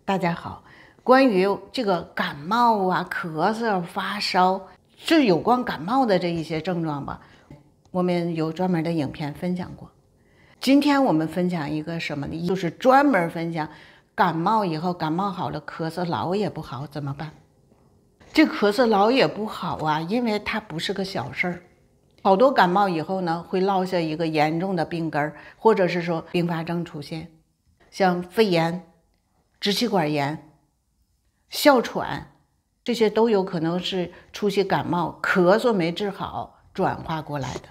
大家好，关于这个感冒啊、咳嗽、发烧，是有关感冒的这一些症状吧，我们有专门的影片分享过。今天我们分享一个什么呢？就是专门分享感冒以后，感冒好了，咳嗽老也不好怎么办？这咳嗽老也不好啊，因为它不是个小事儿。好多感冒以后呢，会落下一个严重的病根，或者是说并发症出现，像肺炎、支气管炎、哮喘，这些都有可能是出现感冒咳嗽没治好转化过来的。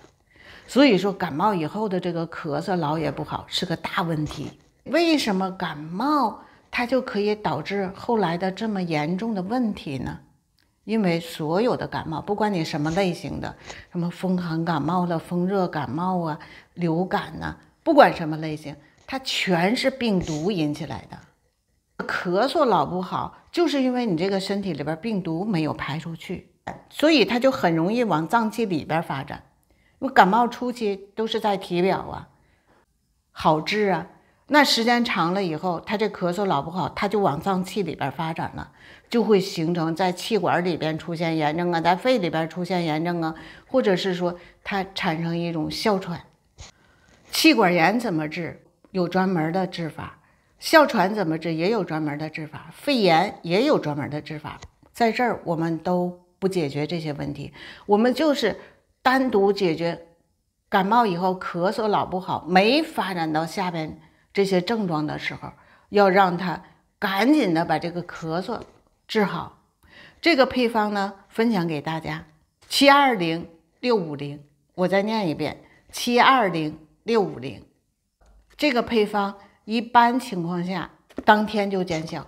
所以说感冒以后的这个咳嗽老也不好是个大问题。为什么感冒它就可以导致后来的这么严重的问题呢？因为所有的感冒，不管你什么类型的，什么风寒感冒了、风热感冒啊、流感呐，不管什么类型，它全是病毒引起来的。咳嗽老不好，就是因为你这个身体里边病毒没有排出去，所以它就很容易往脏器里边发展。因为感冒初期都是在体表啊，好治啊，那时间长了以后，它这咳嗽老不好，它就往脏器里边发展了，就会形成在气管里边出现炎症啊，在肺里边出现炎症啊，或者是说它产生一种哮喘。气管炎怎么治？有专门的治法。哮喘怎么治？也有专门的治法。肺炎也有专门的治法。在这儿我们都不解决这些问题，我们就是单独解决感冒以后咳嗽老不好，没发展到下边这些症状的时候，要让他赶紧的把这个咳嗽治好。这个配方呢，分享给大家，720650，我再念一遍，720650。这个配方一般情况下当天就见效，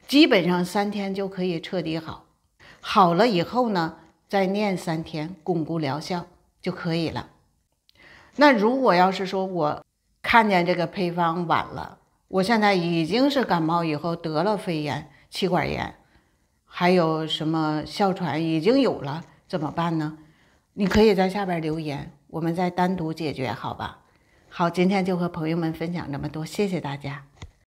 基本上3天就可以彻底好。好了以后呢，再念3天，巩固疗效就可以了。那如果要是说我看见这个配方晚了，我现在已经是感冒以后得了肺炎、气管炎，还有什么哮喘已经有了，怎么办呢？你可以在下边留言，我们再单独解决，好吧？好，今天就和朋友们分享这么多，谢谢大家。